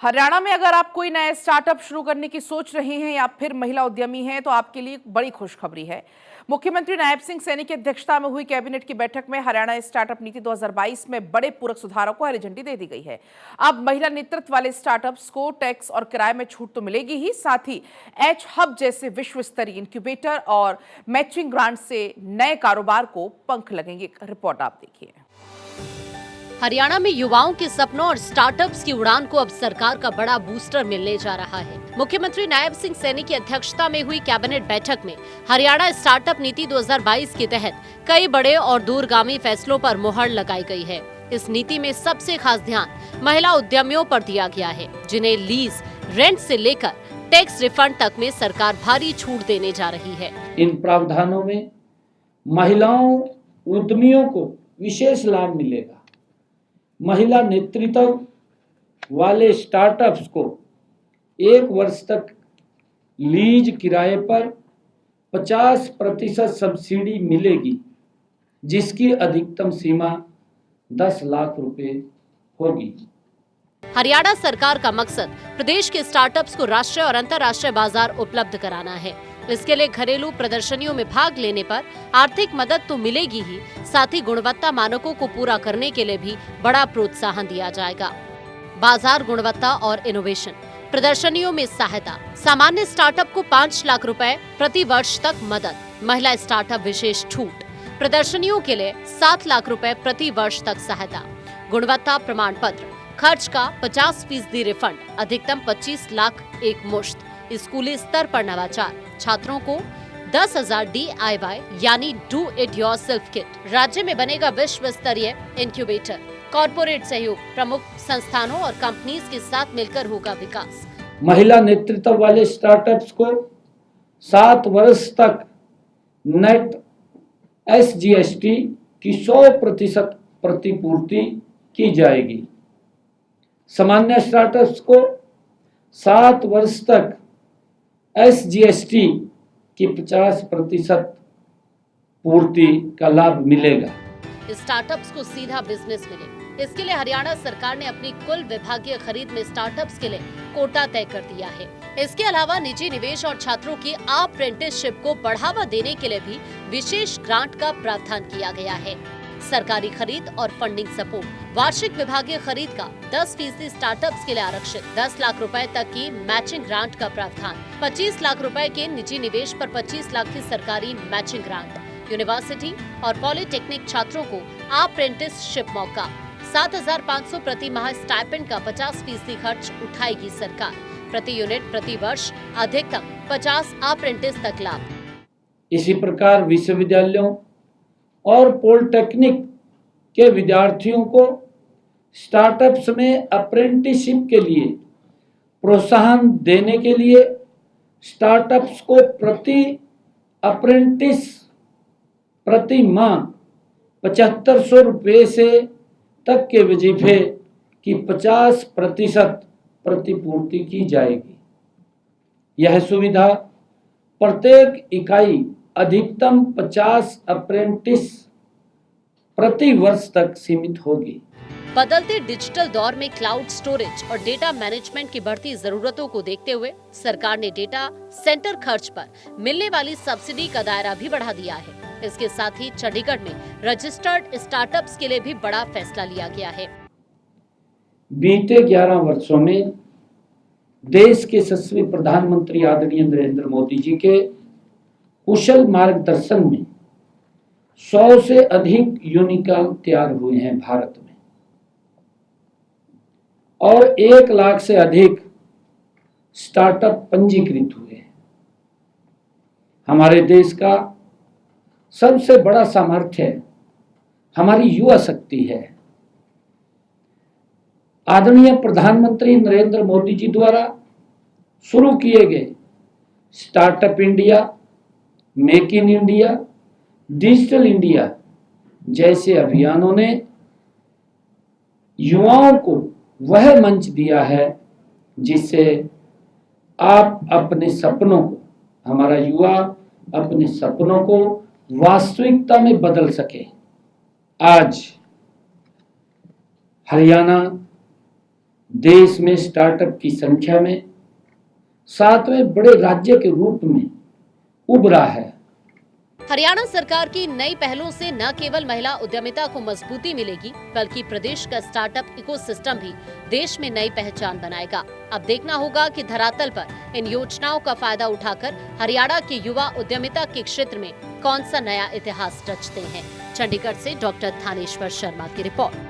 हरियाणा में अगर आप कोई नया स्टार्टअप शुरू करने की सोच रहे हैं या फिर महिला उद्यमी हैं तो आपके लिए बड़ी खुशखबरी है। मुख्यमंत्री नायब सिंह सैनी की अध्यक्षता में हुई कैबिनेट की बैठक में हरियाणा स्टार्टअप नीति 2022 में बड़े पूरक सुधारों को हरी झंडी दे दी गई है। अब महिला नेतृत्व वाले स्टार्टअप्स को टैक्स और किराए में छूट तो मिलेगी ही, साथ ही एच हब जैसे विश्व स्तरीय इंक्यूबेटर और मैचिंग ग्रांट से नए कारोबार को पंख लगेंगे। रिपोर्ट आप देखिए। हरियाणा में युवाओं के सपनों और स्टार्टअप्स की उड़ान को अब सरकार का बड़ा बूस्टर मिलने जा रहा है। मुख्यमंत्री नायब सिंह सैनी की अध्यक्षता में हुई कैबिनेट बैठक में हरियाणा स्टार्टअप नीति 2022 के तहत कई बड़े और दूरगामी फैसलों पर मुहर लगाई गई है। इस नीति में सबसे खास ध्यान महिला उद्यमियों पर दिया गया है, जिन्हें लीज, रेंट से लेकर टैक्स रिफंड तक में सरकार भारी छूट देने जा रही है। इन प्रावधानों में महिलाओं उद्यमियों को विशेष लाभ मिलेगा। महिला नेतृत्व वाले स्टार्टअप्स को 1 वर्ष तक लीज किराए पर 50% सब्सिडी मिलेगी, जिसकी अधिकतम सीमा 10 लाख रुपए होगी। हरियाणा सरकार का मकसद प्रदेश के स्टार्टअप्स को राष्ट्रीय और अंतर्राष्ट्रीय बाजार उपलब्ध कराना है। इसके लिए घरेलू प्रदर्शनियों में भाग लेने पर आर्थिक मदद तो मिलेगी ही, साथ ही गुणवत्ता मानकों को पूरा करने के लिए भी बड़ा प्रोत्साहन दिया जाएगा। बाजार गुणवत्ता और इनोवेशन प्रदर्शनियों में सहायता, सामान्य स्टार्टअप को 5 लाख रुपए प्रति वर्ष तक मदद, महिला स्टार्टअप विशेष छूट, प्रदर्शनियों के लिए 7 लाख रुपए प्रति वर्ष तक सहायता, गुणवत्ता प्रमाण पत्र, खर्च का 50% रिफंड, अधिकतम 25 लाख एक मुश्त, स्कूली स्तर पर नवाचार, छात्रों को 10,000 DIY यानी डू इट योरसेल्फ किट, राज्य में बनेगा विश्व स्तरीय इंक्यूबेटर, कॉर्पोरेट सहयोग, प्रमुख संस्थानों और कंपनीज के साथ मिलकर होगा विकास। महिला नेतृत्व वाले स्टार्टअप्स को 7 वर्ष तक नेट SGST की 100% प्रतिपूर्ति की जाएगी। सामान्य स्टार्टअप्स को 7 वर्ष तक SGST की 50% पूर्ति का लाभ मिलेगा। स्टार्टअप्स को सीधा बिजनेस मिले, इसके लिए हरियाणा सरकार ने अपनी कुल विभागीय खरीद में स्टार्टअप्स के लिए कोटा तय कर दिया है। इसके अलावा निजी निवेश और छात्रों की अप्रेंटिसशिप को बढ़ावा देने के लिए भी विशेष ग्रांट का प्रावधान किया गया है। सरकारी खरीद और फंडिंग सपोर्ट, वार्षिक विभागीय खरीद का 10% स्टार्टअप्स के लिए आरक्षित, 10 लाख रुपए तक की मैचिंग ग्रांट का प्रावधान, 25 लाख रुपए के निजी निवेश पर 25 लाख की सरकारी मैचिंग ग्रांट, यूनिवर्सिटी और पॉलिटेक्निक छात्रों को अप्रेंटिसशिप मौका, 7,500 प्रति माह स्टाइपेंड का 50% खर्च उठाएगी सरकार, प्रति यूनिट प्रति वर्ष अधिकतम 50 अप्रेंटिस तक लाभ। इसी प्रकार विश्वविद्यालयों और पॉलिटेक्निक के विद्यार्थियों को स्टार्टअप्स में अप्रेंटिसशिप के लिए प्रोत्साहन देने के लिए स्टार्टअप्स को प्रति अप्रेंटिस प्रति माह 7,500 रुपये से तक के वजीफे की 50% प्रतिपूर्ति की जाएगी। यह सुविधा प्रत्येक इकाई अधिकतम 50 अप्रेंटिस प्रति वर्ष तक सीमित होगी। बदलते डिजिटल दौर में क्लाउड स्टोरेज और डेटा मैनेजमेंट की बढ़ती जरूरतों को देखते हुए सरकार ने डेटा सेंटर खर्च पर मिलने वाली सब्सिडी का दायरा भी बढ़ा दिया है। इसके साथ ही चंडीगढ़ में रजिस्टर्ड स्टार्टअप्स के लिए भी बड़ा फैसला लिया गया है। बीते 11 वर्षों में देश के यशस्वी प्रधानमंत्री आदरणीय नरेंद्र मोदी जी के कुशल मार्गदर्शन में 100 से अधिक यूनिकॉर्न तैयार हुए हैं भारत में, और 1 लाख से अधिक स्टार्टअप पंजीकृत हुए हैं। हमारे देश का सबसे बड़ा सामर्थ्य हमारी युवा शक्ति है। आदरणीय प्रधानमंत्री नरेंद्र मोदी जी द्वारा शुरू किए गए startup India, make in India, digital India जैसे अभियानों ने युवाओं को वह मंच दिया है जिससे आप अपने सपनों को, हमारा युवा अपने सपनों को वास्तविकता में बदल सके। आज हरियाणा देश में स्टार्टअप की संख्या में 7वें बड़े राज्य के रूप में उभरा है। हरियाणा सरकार की नई पहलों से न केवल महिला उद्यमिता को मजबूती मिलेगी, बल्कि प्रदेश का स्टार्टअप इकोसिस्टम भी देश में नई पहचान बनाएगा। अब देखना होगा कि धरातल पर इन योजनाओं का फायदा उठाकर हरियाणा के युवा उद्यमिता के क्षेत्र में कौन सा नया इतिहास रचते हैं। चंडीगढ़ से डॉक्टर थानेश्वर शर्मा की रिपोर्ट।